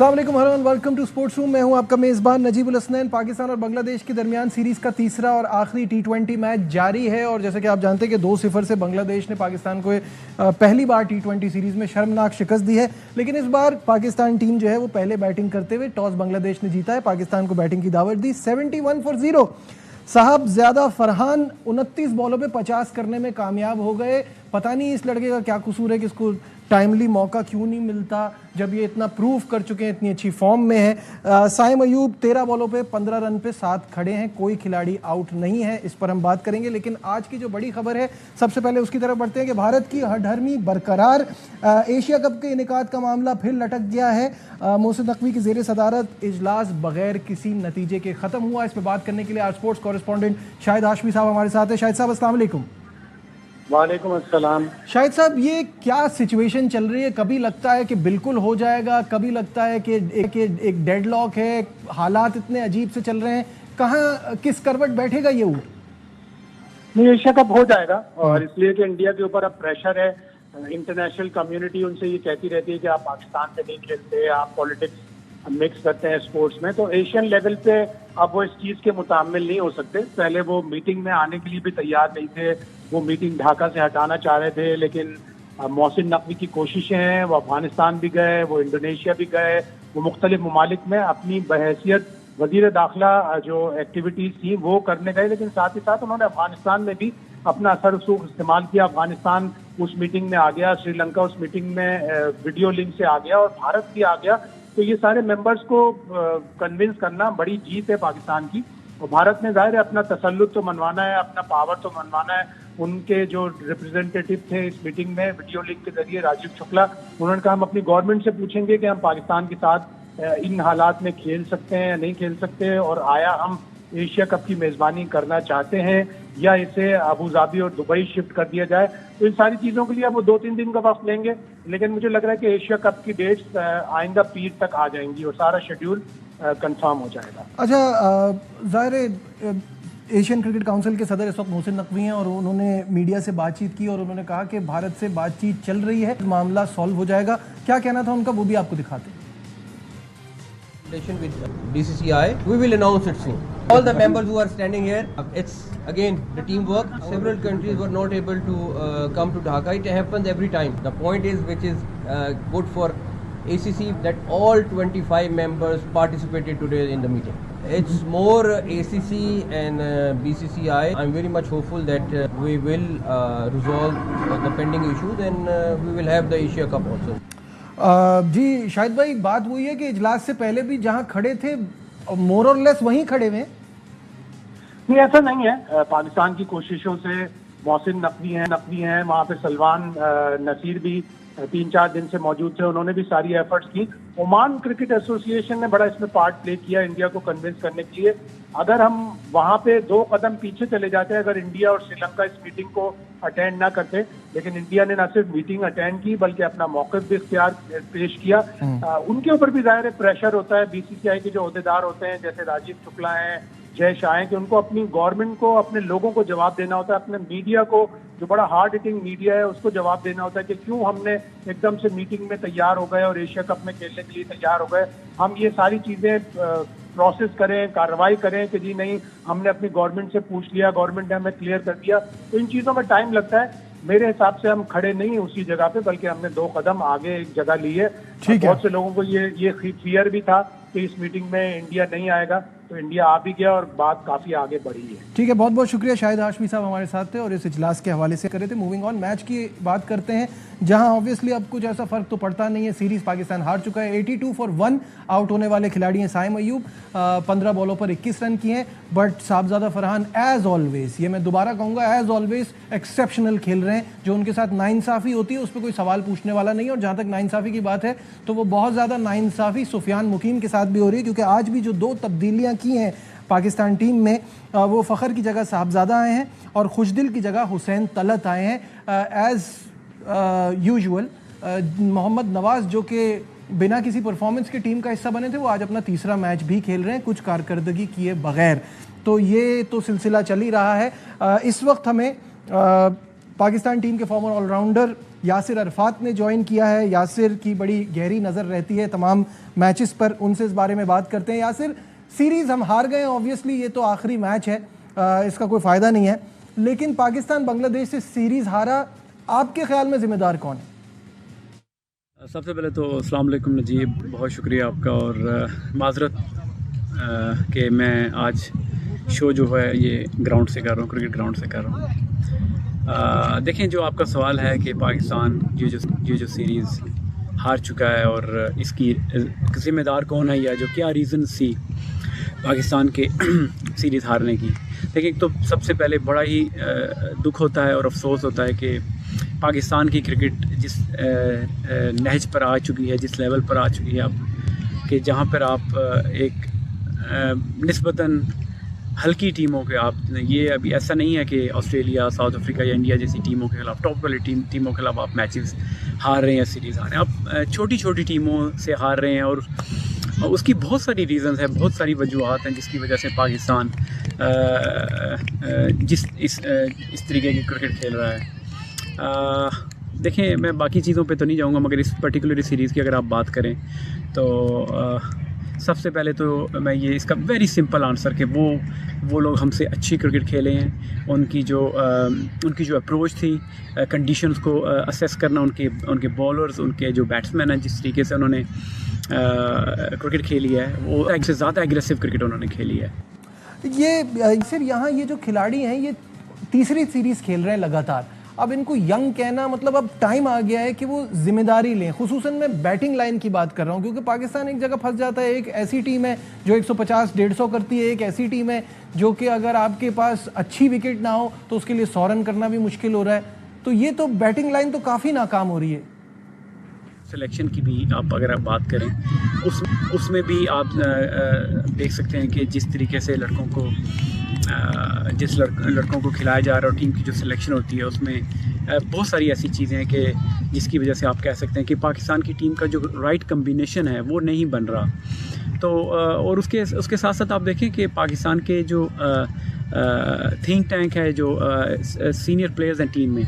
अस्सलाम वालेकुम everyone, welcome to sports room. मैं हूं आपका मेज़बान नजीबुल हसनैन। पाकिस्तान और बांग्लादेश के दरमियान सीरीज़ का तीसरा और आखिरी T20 मैच जारी है और जैसे कि आप जानते हैं कि 2-0 से बांग्लादेश ने पाकिस्तान को पहली बार T20 सीरीज़ में शर्मनाक शिकस्त दी है। लेकिन इस बार पाकिस्तान टीम जो है वो पहले बैटिंग करते हुए टॉस बांग्लादेश ने जीता है, पाकिस्तान को बैटिंग की दावत दी 71 फॉर 0। साहब ज़्यादा फरहान 29 बॉलों पे 50 करने में कामयाब हो गए। पता नहीं इस लड़के का क्या कसूर है कि इसको टाइमली मौका क्यों नहीं मिलता जब ये इतना प्रूव कर चुके हैं, इतनी अच्छी फॉर्म में है। साइम अयूब 13 बॉलों पे 15 रन पे 7 खड़े हैं, कोई खिलाड़ी आउट नहीं है, इस पर हम बात करेंगे। लेकिन आज की जो बड़ी खबर है सबसे पहले उसकी तरफ बढ़ते हैं कि भारत की हरधर्मी बरकरार। एशिया कप के इनेकाद का मामला फिर लटक गया है। मोहसिन नकवी की ज़ेर सदारत इजलास बगैर किसी नतीजे के ख़त्म हुआ। इस पर बात करने के लिए आज स्पोर्ट्स कॉरेस्पॉन्डेंट शाहिद हाशमी साहब हमारे साथ है। शाहिद साहब अस्सलाम वालेकुम। वालेकुम अस्सलाम। शाहिद साहब, ये क्या सिचुएशन चल रही है? कभी लगता है कि बिल्कुल हो जाएगा, कभी लगता है कि एक डेडलॉक है, हालात इतने अजीब से चल रहे हैं, कहाँ किस करवट बैठेगा ये ऊँट? नहीं, एशिया कप हो जाएगा और इसलिए कि इंडिया के ऊपर अब प्रेशर है। इंटरनेशनल कम्युनिटी उनसे ये कहती रहती है कि आप पाकिस्तान से नहीं खेलते, आप पॉलिटिक्स मिक्स करते हैं स्पोर्ट्स में, तो एशियन लेवल पे अब वो इस चीज के मुतामिल नहीं हो सकते। पहले वो मीटिंग में आने के लिए भी तैयार नहीं थे, वो मीटिंग ढाका से हटाना चाह रहे थे, लेकिन मोहसिन नकवी की कोशिशें हैं, वो अफगानिस्तान भी गए, वो इंडोनेशिया भी गए, वो मुख्तलिफ ममालिक में अपनी बहैसियत वजीर दाखिला जो एक्टिविटीज थी वो करने गए, लेकिन साथ ही साथ उन्होंने अफगानिस्तान में भी अपना असर रसूख इस्तेमाल किया। अफगानिस्तान उस मीटिंग में आ गया, श्रीलंका उस मीटिंग में वीडियो लिंक से आ गया और भारत भी आ गया। तो ये सारे मेंबर्स को कन्विंस करना बड़ी जीत है पाकिस्तान की। और भारत ने जाहिर है अपना तसल्लुत तो मनवाना है, अपना पावर तो मनवाना है। उनके जो रिप्रेजेंटेटिव थे इस मीटिंग में वीडियो लिंक के जरिए, राजीव शुक्ला, उन्होंने कहा हम अपनी गवर्नमेंट से पूछेंगे कि हम पाकिस्तान के साथ इन हालात में खेल सकते हैं या नहीं खेल सकते, और आया हम एशिया कप की मेजबानी करना चाहते हैं या इसे अबू धाबी और दुबई शिफ्ट कर दिया जाए। तो इन सारी चीजों के लिए अब वो 2-3 दिन का वक्त लेंगे, लेकिन मुझे लग रहा है कि एशिया कप की डेट्स आइंदा पीर तक आ जाएंगी और सारा शेड्यूल कंफर्म हो जाएगा। अच्छा, जाहिर है एशियन क्रिकेट काउंसिल के सदर इस वक्त मोहसिन नकवी हैं और उन्होंने मीडिया से बातचीत की और उन्होंने कहा कि भारत से बातचीत चल रही है, मामला सॉल्व हो जाएगा। क्या कहना था उनका, वो भी आपको दिखाते हैं। With BCCI, we will announce it soon. All the members who are standing here, it's again the teamwork. Several countries were not able to come to Dhaka. It happens every time. The point is, which is good for ACC, that all 25 members participated today in the meeting. It's more ACC and BCCI. I'm very much hopeful that we will resolve the pending issues and we will have the Asia Cup also. जी शाहिद भाई, बात वही है कि इजलास से पहले भी जहां खड़े थे मोर और लेस वहीं खड़े हुए। नहीं, ऐसा नहीं है। पाकिस्तान की कोशिशों से मोहसिन नकवी हैं, वहाँ पे सलमान नसीर भी 3-4 दिन से मौजूद थे, उन्होंने भी सारी एफर्ट्स की। ओमान क्रिकेट एसोसिएशन ने बड़ा इसमें पार्ट प्ले किया इंडिया को कन्विंस करने के लिए। अगर हम वहाँ पे 2 कदम पीछे चले जाते हैं, अगर इंडिया और श्रीलंका इस मीटिंग को अटेंड ना करते, लेकिन इंडिया ने न सिर्फ मीटिंग अटेंड की बल्कि अपना मौक़िफ़ भी इख्तियार पेश किया। उनके ऊपर भी जाहिर प्रेशर होता है, बीसीसीआई के जो ओहदेदार होते हैं जैसे राजीव शुक्ला हैं, जय शाह हैं, कि उनको अपनी गवर्नमेंट को, अपने लोगों को जवाब देना होता है, अपने मीडिया को जो बड़ा हार्ड हिटिंग मीडिया है उसको जवाब देना होता है कि क्यों हमने एकदम से मीटिंग में तैयार हो गए और एशिया कप में खेलने के लिए तैयार हो गए। हम ये सारी चीजें प्रोसेस करें, कार्रवाई करें कि जी नहीं, हमने अपनी गवर्नमेंट से पूछ लिया, गवर्नमेंट ने हमें क्लियर कर दिया। तो इन चीजों में टाइम लगता है। मेरे हिसाब से हम खड़े नहीं उसी जगह पे, बल्कि हमने 2 कदम आगे एक जगह ली है। बहुत से लोगों को ये फियर भी था कि इस मीटिंग में इंडिया नहीं आएगा, तो इंडिया आ भी गया और बात काफी आगे बढ़ी है। ठीक है, बहुत बहुत शुक्रिया। शाहिद हाशमी साहब हमारे साथ थे और इस इजलास के हवाले से कर रहे थे। मूविंग ऑन, मैच की बात करते हैं जहां ऑब्वियसली अब कुछ ऐसा फर्क तो पड़ता नहीं है। सीरीज पाकिस्तान हार चुका है। 82 फॉर 1 आउट होने वाले खिलाड़ी हैं साइम अयूब, 15 बॉलों पर 21 रन किए हैं। बट साहबजादा फरहान एज ऑलवेज, ये मैं दोबारा कहूंगा, एज ऑलवेज एक्सेप्शनल खेल रहे हैं। जो उनके साथ नाइंसाफी होती है उस पर कोई सवाल पूछने वाला नहीं है। और जहां तक नाइंसाफी की बात है तो वो बहुत ज्यादा नाइंसाफी सुफियान मुकीम के साथ भी हो रही है, क्योंकि आज भी जो 2 तब्दीलियां की हैं पाकिस्तान टीम में, वो फ़खर की जगह साहबजादा आए हैं और खुशदिल की जगह हुसैन तलत आए हैं। एज़ यूजुअल मोहम्मद नवाज़ जो कि बिना किसी परफॉर्मेंस के टीम का हिस्सा बने थे, वो आज अपना तीसरा मैच भी खेल रहे हैं कुछ कारकर्दगी किए बगैर। तो ये तो सिलसिला चल ही रहा है। इस वक्त हमें पाकिस्तान टीम के फॉर्मर ऑलराउंडर यासिर अरफात ने ज्वाइन किया है। यासिर की बड़ी गहरी नज़र रहती है तमाम मैचेस पर, उनसे इस बारे में बात करते हैं। यासिर, सीरीज़ हम हार गए, ऑब्वियसली ये तो आखिरी मैच है, इसका कोई फ़ायदा नहीं है, लेकिन पाकिस्तान बांग्लादेश से सीरीज़ हारा, आपके ख्याल में ज़िम्मेदार कौन है? सबसे पहले तो अस्सलाम वालेकुम नजीब, बहुत शुक्रिया आपका, और माजरत कि मैं आज शो जो है ये ग्राउंड से कर रहा हूँ, क्रिकेट ग्राउंड से कर रहा हूँ। देखें, जो आपका सवाल है कि पाकिस्तान ये जो सीरीज़ हार चुका है और इसकी ज़िम्मेदार कौन है, या जो क्या रीज़न सी पाकिस्तान के सीरीज़ हारने की। देखिए, तो सबसे पहले बड़ा ही दुख होता है और अफसोस होता है कि पाकिस्तान की क्रिकेट जिस नहज पर आ चुकी है, जिस लेवल पर आ चुकी है अब, कि जहाँ पर आप एक निस्बतन हल्की टीमों के आप, ये अभी ऐसा नहीं है कि ऑस्ट्रेलिया, साउथ अफ्रीका या इंडिया जैसी टीमों के खिलाफ, टॉप वाली टीमों के खिलाफ आप मैचेस हार रहे हैं या सीरीज़ हार रहे हैं। आप छोटी छोटी टीमों से हार रहे हैं, और उसकी बहुत सारी रीज़न्स हैं, बहुत सारी वजूहात हैं जिसकी वजह से पाकिस्तान इस तरीके की क्रिकेट खेल रहा है। देखें, मैं बाकी चीज़ों पे तो नहीं जाऊंगा, मगर इस पर्टिकुलर सीरीज़ की अगर आप बात करें तो सबसे पहले तो मैं ये इसका वेरी सिंपल आंसर कि वो लोग हमसे अच्छी क्रिकेट खेले हैं। उनकी जो अप्रोच थी, कंडीशंस को असेस करना, उनके बॉलर्स, उनके जो बैट्समैन हैं, जिस तरीके से उन्होंने क्रिकेट खेली है, वो एक से ज़्यादा एग्रेसिव क्रिकेट उन्होंने खेली है। ये सिर्फ यहाँ ये जो खिलाड़ी हैं, ये तीसरी सीरीज़ खेल रहे हैं लगातार। अब इनको यंग कहना, मतलब अब टाइम आ गया है कि वो जिम्मेदारी लें। खुसूसन मैं बैटिंग लाइन की बात कर रहा हूँ, क्योंकि पाकिस्तान एक जगह फंस जाता है। एक ऐसी टीम है जो 150-150 करती है, एक ऐसी टीम है जो कि अगर आपके पास अच्छी विकेट ना हो तो उसके लिए 100 रन करना भी मुश्किल हो रहा है। तो ये तो बैटिंग लाइन तो काफ़ी नाकाम हो रही है। सिलेक्शन की भी आप अगर आप बात करें, उसमें भी आप देख सकते हैं कि जिस तरीके से लड़कों को खिलाया जा रहा है, और टीम की जो सिलेक्शन होती है उसमें बहुत सारी ऐसी चीज़ें हैं कि जिसकी वजह से आप कह सकते हैं कि पाकिस्तान की टीम का जो राइट कम्बिनेशन है वो नहीं बन रहा। तो और उसके साथ साथ आप देखें कि पाकिस्तान के जो थिंक टैंक है, जो सीनियर प्लेयर्स हैं टीम में,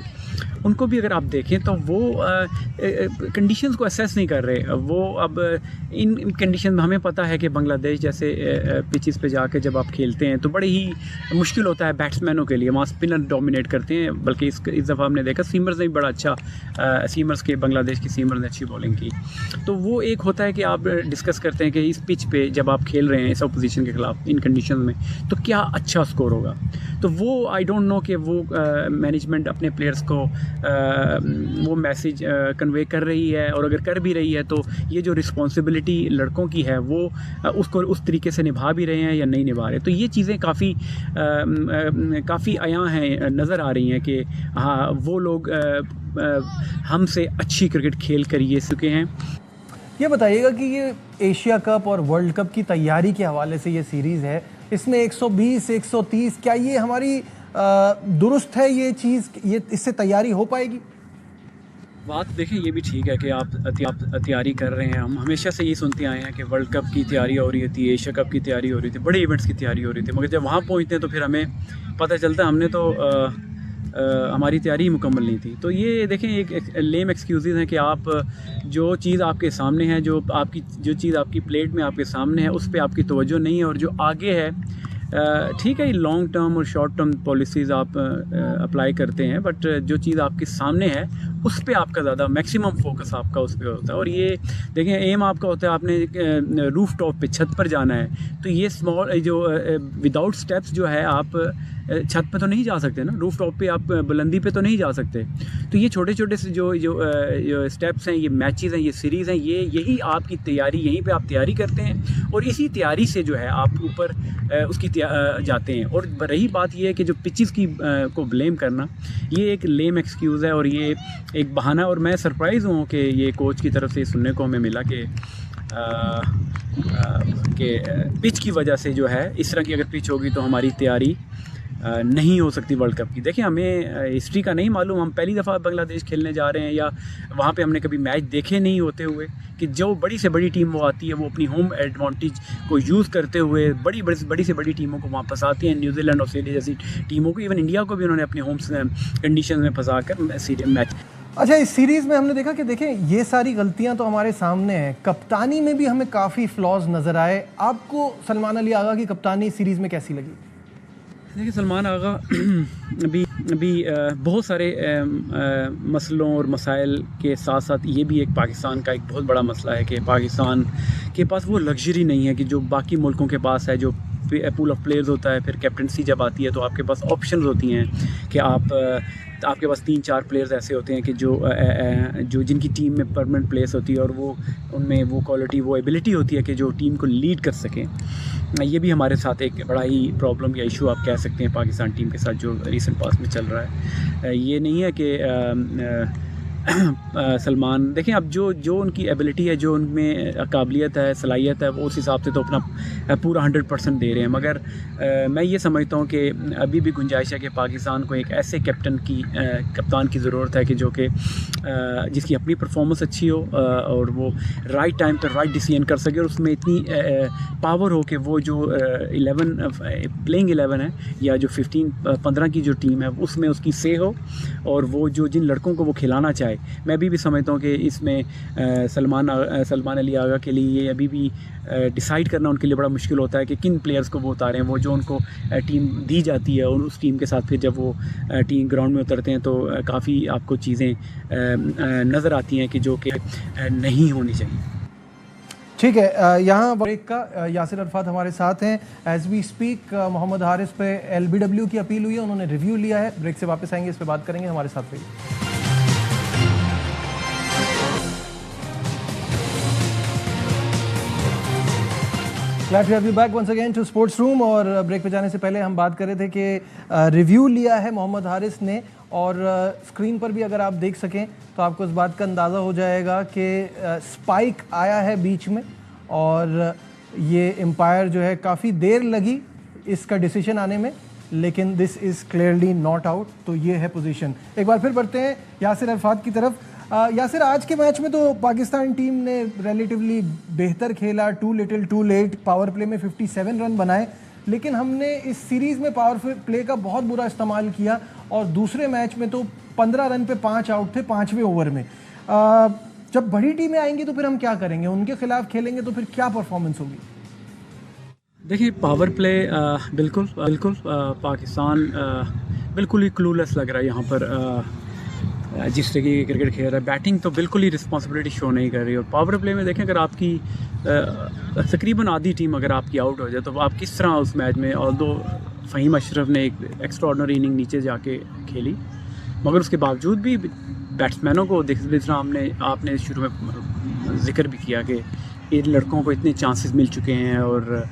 उनको भी अगर आप देखें तो वो कंडीशंस को असेस नहीं कर रहे। वो अब इन कंडीशन में हमें पता है कि बांग्लादेश जैसे पिचेस पे जाके जब आप खेलते हैं तो बड़े ही मुश्किल होता है बैट्समैनों के लिए, वहाँ स्पिनर डोमिनेट करते हैं। बल्कि इस दफ़ा हमने देखा सीमर्स ने भी बड़ा अच्छा, सीमर्स के बांग्लादेश की सीमर्स ने अच्छी बॉलिंग की। तो वो एक होता है कि आप डिस्कस करते हैं कि इस पिच पे जब आप खेल रहे हैं इस अपोजिशन के खिलाफ इन कंडीशन में, तो क्या अच्छा स्कोर होगा। तो वो आई डोंट नो कि वो मैनेजमेंट अपने प्लेयर्स को वो मैसेज कन्वे कर रही है, और अगर कर भी रही है तो ये जो रिस्पॉन्सिबिलिटी लड़कों की है वो उसको उस तरीके से निभा भी रहे हैं या नहीं निभा रहे। तो ये चीज़ें काफ़ी आया हैं, नज़र आ रही हैं कि हाँ, वो लोग हमसे अच्छी क्रिकेट खेल कर ये चुके हैं। ये बताइएगा कि ये एशिया कप और वर्ल्ड कप की तैयारी के हवाले से ये सीरीज़ है, इसमें 120, 130, क्या ये हमारी दुरुस्त है ये चीज़, ये इससे तैयारी हो पाएगी? बात देखें, ये भी ठीक है कि आप तैयारी कर रहे हैं। हम हमेशा से ये सुनते आए हैं कि वर्ल्ड कप की तैयारी हो रही थी, एशिया कप की तैयारी हो रही थी, बड़े इवेंट्स की तैयारी हो रही थी, मगर जब वहाँ पहुँचते हैं तो फिर हमें पता चलता है हमने तो हमारी तैयारी मुकम्मल नहीं थी। तो ये देखें, एक लेम एक्सक्यूज़ हैं कि आप जो चीज़ आपके सामने है, जो चीज़ आपकी प्लेट में आपके सामने है, उस पर आपकी तवज्जो नहीं है, और जो आगे है ठीक है, लॉन्ग टर्म और शॉर्ट टर्म पॉलिसीज़ आप अप्लाई करते हैं, बट जो चीज़ आपके सामने है उस पे आपका ज़्यादा मैक्सिमम फोकस आपका उस पे होता है। और ये देखें, एम आपका होता है आपने रूफ टॉप पे, छत पर जाना है, तो ये स्मॉल जो विदाउट स्टेप्स जो है आप छत पे तो नहीं जा सकते ना, रूफ टॉप पे आप बुलंदी पे तो नहीं जा सकते। तो ये छोटे छोटे से जो स्टेप्स हैं, ये मैचेस हैं, ये सीरीज़ हैं, यही आपकी तैयारी, यहीं पे आप तैयारी करते हैं, और इसी तैयारी से जो है आप ऊपर उसकी जाते हैं। और रही बात ये है कि जो पिचेस की को ब्लेम करना, ये एक लेम एक्सक्यूज़ है और ये एक बहाना। और मैं सरप्राइज़ हूँ कि ये कोच की तरफ से सुनने को हमें मिला कि पिच की वजह से जो है, इस तरह की अगर पिच होगी तो हमारी तैयारी नहीं हो सकती वर्ल्ड कप की। देखिए, हमें हिस्ट्री का नहीं मालूम, हम पहली दफ़ा बांग्लादेश खेलने जा रहे हैं, या वहाँ पे हमने कभी मैच देखे नहीं होते हुए कि जो बड़ी से बड़ी टीम वो आती है, वो अपनी होम एडवांटेज को यूज़ करते हुए बड़ी से बड़ी टीमों को वहाँ फंसाती हैं। न्यूजीलैंड, ऑस्ट्रेलिया जैसी टीमों को, इवन इंडिया को भी उन्होंने अपनी होम कंडीशन में फंसा कर मैच अच्छा, इस सीरीज में हमने देखा कि देखें ये सारी गलतियां तो हमारे सामने हैं, कप्तानी में भी हमें काफ़ी फ्लॉज नज़र आए। आपको सलमान अली आगा की कप्तानी इस सीरीज़ में कैसी लगी? देखिए सलमान आगा अभी बहुत सारे मसलों और मसाइल के साथ साथ ये भी एक पाकिस्तान का एक बहुत बड़ा मसला है कि पाकिस्तान के पास वो लग्जरी नहीं है कि जो बाकी मुल्कों के पास है, जो पूल ऑफ प्लेयर्स होता है, फिर कैप्टनसी जब आती है तो आपके पास ऑप्शंस होती हैं कि आपके पास 3-4 प्लेयर्स ऐसे होते हैं कि जो जिनकी टीम में परमानेंट प्लेस होती है और वो उनमें वो क्वालिटी, वो एबिलिटी होती है कि जो टीम को लीड कर सकें। ये भी हमारे साथ एक बड़ा ही प्रॉब्लम या इशू आप कह सकते हैं पाकिस्तान टीम के साथ जो रिसेंट पास में चल रहा है। ये नहीं है कि सलमान देखें अब जो उनकी एबिलिटी है, जो उनमें काबिलियत है, सलाहियत है, वो उस हिसाब से तो अपना पूरा 100% दे रहे हैं। मगर मैं ये समझता हूँ कि अभी भी गुंजाइश है कि पाकिस्तान को एक ऐसे कप्तान की ज़रूरत है कि जो कि जिसकी अपनी परफॉर्मेंस अच्छी हो और वो राइट टाइम पर राइट डिसीजन कर सके और उसमें इतनी पावर हो कि वो जो प्लेइंग 11 है या जो 15 की जो टीम है उसमें उसकी से हो और वो जो जिन लड़कों को वो खिलाना चाहे। मैं अभी भी समझता हूँ कि इसमें सलमान अली आगा के लिए ये अभी भी डिसाइड करना उनके लिए बड़ा मुश्किल होता है कि किन प्लेयर्स को वो उतारें। वो जो उनको टीम दी जाती है और उस टीम के साथ फिर जब वो टीम ग्राउंड में उतरते हैं तो काफ़ी आपको चीज़ें नज़र आती हैं कि जो कि नहीं होनी चाहिए। ठीक है, यहाँ ब्रेक का यासिर अरफात हमारे साथ हैं। As we speak Mohammad Haris पे LBW की अपील हुई है, उन्होंने रिव्यू लिया है। ब्रेक से वापस आएंगे, इस पर बात करेंगे। हमारे साथ रहिए। Glad to have you back once again to Sports Room। और ब्रेक पे जाने से पहले हम बात कर रहे थे कि रिव्यू लिया है मोहम्मद हारिस ने और स्क्रीन पर भी अगर आप देख सकें तो आपको इस बात का अंदाज़ा हो जाएगा कि स्पाइक आया है बीच में और ये एम्पायर जो है काफ़ी देर लगी इसका डिसीजन आने में, लेकिन this is clearly not out. तो ये है पोजीशन। एक बार फिर बढ़ते हैं यासिर अरफात की तरफ। यासिर, आज के मैच में तो पाकिस्तान टीम ने रिलेटिवली बेहतर खेला, too little too late, power play में 57 रन बनाए, लेकिन हमने इस सीरीज़ में पावर प्ले का बहुत बुरा इस्तेमाल किया और दूसरे मैच में तो 15 रन पे 5 आउट थे 5वें ओवर में। जब बड़ी टीमें आएंगी तो फिर हम क्या करेंगे? उनके खिलाफ खेलेंगे तो फिर क्या परफॉर्मेंस होगी? देखिए पावर प्ले बिल्कुल पाकिस्तान बिल्कुल ही क्लूलेस लग रहा है यहाँ पर। जिस तरीके की क्रिकेट खेल रहा है, बैटिंग तो बिल्कुल ही रिस्पॉन्सिबिलिटी शो नहीं कर रही। और पावर प्ले में देखें, अगर आपकी तकरीबन आधी टीम अगर आपकी आउट हो जाए तो आप किस तरह उस मैच में, ऑल्दो फ़हीम अशरफ ने एक एक्स्ट्राऑर्डिनरी इनिंग नीचे जाके खेली, मगर उसके बावजूद भी बैट्समैनों को जिस तरह आपने शुरू में जिक्र भी किया कि इन लड़कों को इतने चांसेस मिल चुके हैं और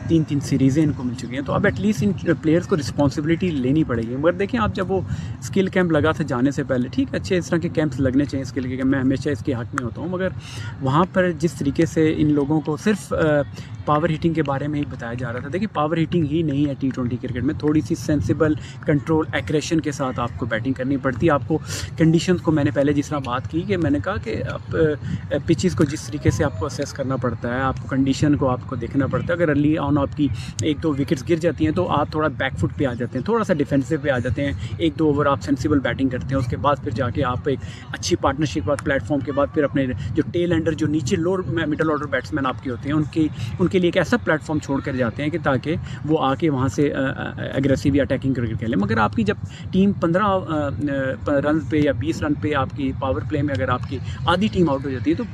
3 सीरीज़ें इनको मिल चुकी हैं, तो अब एटलीस्ट इन प्लेयर्स को रिस्पॉन्सिबिलिटी लेनी पड़ेगी। मगर देखें, आप जब वो स्किल कैंप लगा था जाने से पहले, ठीक अच्छे इस तरह के कैंप्स लगने चाहिए स्किल के, मैं हमेशा इसके हक़ में होता हूँ, मगर वहाँ पर जिस तरीके से इन लोगों को सिर्फ पावर हिटिंग के बारे में ही बताया जा रहा था। देखिए पावर हिटिंग ही नहीं है T20 क्रिकेट में, थोड़ी सी सेंसिबल कंट्रोल एग्रेशन के साथ आपको बैटिंग करनी पड़ती है। आपको कंडीशंस को, मैंने पहले जिस तरह बात की कि मैंने कहा कि आप पिचेस को जिस तरीके से आपको असेस करना पड़ता है, आपको कंडीशन को आपको देखना पड़ता है। अगर अर्ली ऑन आपकी 1-2 विकेट्स गिर जाती हैं तो आप थोड़ा बैकफुट पे आ जाते हैं, थोड़ा सा डिफेंसिव पे आ जाते हैं। 1-2 ओवर आप सेंसिबल बैटिंग करते हैं, उसके बाद फिर जाके आप एक अच्छी पार्टनरशिप के बाद प्लेटफॉर्म के बाद फिर अपने जो टेल एंडर, जो नीचे लोअर मिडल ऑर्डर बैट्समैन आपके होते हैं, उनके लिए एक ऐसा प्लेटफॉर्म छोड़ कर जाते हैं कि ताकि वो आके वहाँ से एग्रेसिव या अटैकिंग क्रिकेट खेलें। मगर आपकी जब टीम 15 रन पे या 20 रन पे आपकी पावर प्ले में अगर आपकी आधी टीम आउट हो जाती है तो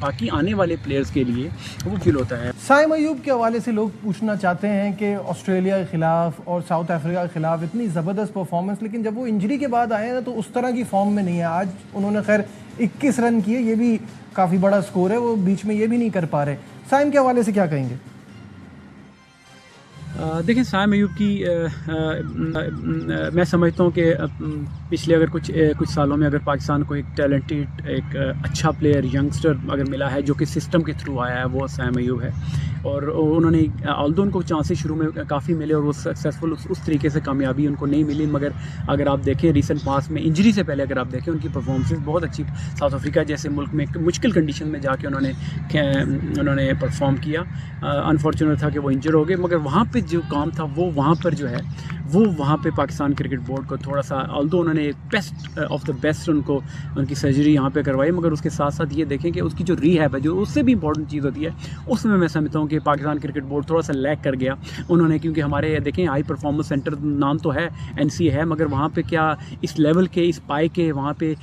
बाकी आने वाले प्लेयर्स के लिए वो फील होता है। साइम अयूब के हवाले से लोग पूछना चाहते हैं कि ऑस्ट्रेलिया के खिलाफ और साउथ अफ्रीका के खिलाफ इतनी ज़बरदस्त परफॉर्मेंस, लेकिन जब वो इंजरी के बाद आए ना तो उस तरह की फॉर्म में नहीं है। आज उन्होंने खैर 21 रन किए, ये भी काफ़ी बड़ा स्कोर है, वो बीच में ये भी नहीं कर पा रहे। साइम के हवाले से क्या कहेंगे? देखें, साइम अयूब की मैं समझता हूँ कि पिछले अगर कुछ सालों में अगर पाकिस्तान को एक टैलेंटेड, एक अच्छा प्लेयर, यंगस्टर अगर मिला है जो कि सिस्टम के थ्रू आया है, वो साइम अयूब है। और उन्होंने ऑल्दो उनको चांसेस शुरू में काफ़ी मिले और वो सक्सेसफुल उस तरीके से कामयाबी उनको नहीं मिली। मगर अगर आप देखें रिसेंट पास में इंजरी से पहले अगर आप देखें उनकी परफॉर्मेंस बहुत अच्छी, साउथ अफ्रीका जैसे मुल्क में मुश्किल कंडीशन में जाके उन्होंने परफॉर्म किया। अनफॉर्चुनेट था कि वो इंजर हो गए, मगर वहाँ पे जो काम था वो वहाँ पर जो है वो वहाँ पे पाकिस्तान क्रिकेट बोर्ड को थोड़ा सा, ऑल्दो उन्होंने बेस्ट ऑफ द बेस्ट उनको उनकी सर्जरी यहाँ पे करवाई, मगर उसके साथ साथ ये देखें कि उसकी जो रीहैब है, जो उससे भी इंपॉर्टेंट चीज़ होती है, उसमें मैं समझता हूँ कि पाकिस्तान क्रिकेट बोर्ड थोड़ा सा लैग कर गया उन्होंने। क्योंकि हमारे देखें हाई परफॉर्मेंस सेंटर नाम तो है NCA है, मगर वहाँ पर क्या इस लेवल के, इस पाए के वहाँ पे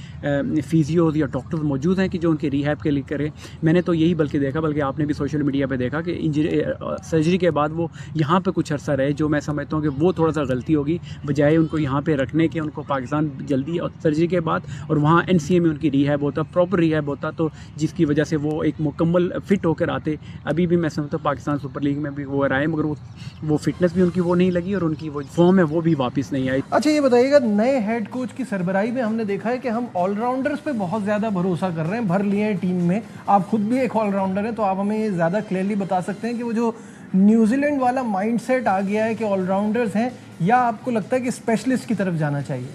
फिजियोज या डॉक्टर्स मौजूद हैं कि जो उनके रीहैब के लिए करें? मैंने तो यही बल्कि देखा, बल्कि आपने भी सोशल मीडिया पे देखा कि इंजरी सर्जरी के बाद वो यहाँ पे कुछ अरसा रहे, जो मैं समझता हूँ कि वो थोड़ा सा गलती होगी, बजाय उनको यहाँ पे रखने के उनको पाकिस्तान जल्दी और सर्जरी के बाद और वहाँ NCA में उनकी रीहैब होता, प्रॉपर रीहैब होता, तो जिसकी वजह से वो एक मुकम्मल फिट होकर आते। अभी भी मैं समझता हूँ पाकिस्तान सुपर लीग में भी वो आए, मगर वो फिटनेस भी उनकी वो नहीं लगी और उनकी वो फॉर्म है वो भी वापस नहीं आई। अच्छा ये बताइएगा, नए हेड कोच की सरबराही में हमने देखा है कि हम ऑलराउंडर्स पे बहुत ज़्यादा भरोसा कर रहे हैं, भर लिए हैं टीम में। आप खुद भी एक ऑलराउंडर हैं, तो आप हमें ये ज़्यादा क्लियरली बता सकते हैं कि वो जो न्यूजीलैंड वाला माइंडसेट आ गया है कि ऑलराउंडर्स हैं, या आपको लगता है कि स्पेशलिस्ट की तरफ जाना चाहिए?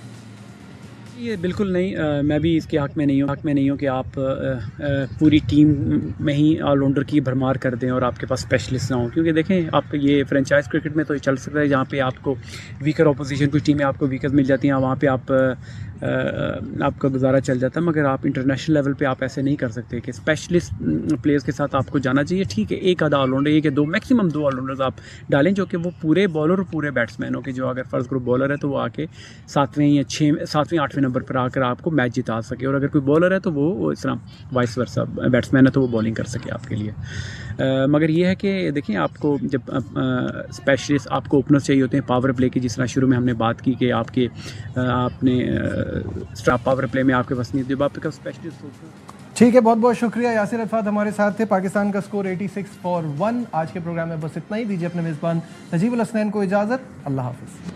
ये बिल्कुल नहीं, मैं भी इसके हक़ में नहीं हूँ कि आप पूरी टीम में ही ऑलराउंडर की भरमार कर दें और आपके पास स्पेशलिस्ट ना हो। क्योंकि देखें, आप ये फ्रेंचाइज क्रिकेट में तो ये चल सकता है जहाँ पे आपको वीकर ऑपोजिशन, कुछ टीमें आपको वीकर मिल जाती हैं, वहाँ पे आपका गुजारा चल जाता है, मगर आप इंटरनेशनल लेवल पे आप ऐसे नहीं कर सकते कि स्पेशलिस्ट प्लेयर्स के साथ आपको जाना चाहिए। ठीक है, एक आधा ऑलराउंडर, एक या दो, मैक्सिमम 2 ऑलराउंडर्स आप डालें, जो कि वो पूरे बॉलर और पूरे बैट्समैन हो, कि जो अगर फर्स्ट ग्रुप बॉलर है तो वो आके 7वें या 7वें 8वें नंबर पर आकर आपको मैच जिता सके, और अगर कोई बॉलर है तो वो इस तरह वाइस वर्सा बैट्समैन है तो वो बॉलिंग कर सके आपके लिए। मगर ये है कि देखिए, आपको जब स्पेशलिस्ट आपको ओपनर्स चाहिए होते हैं पावर प्ले की, जिस तरह शुरू में हमने बात की कि आपके आपने स्टाफ पावर प्ले में आपके पास नहीं, जब आपके पास स्पेशलिस्ट होते हैं। ठीक है, बहुत बहुत शुक्रिया। यासिर अरफात हमारे साथ थे। पाकिस्तान का स्कोर 86 फॉर 1। आज के प्रोग्राम में बस इतना ही। दीजिए अपने मेज़बान नजीबुल हसनैन को इजाज़त। अल्लाह हाफ़िज़।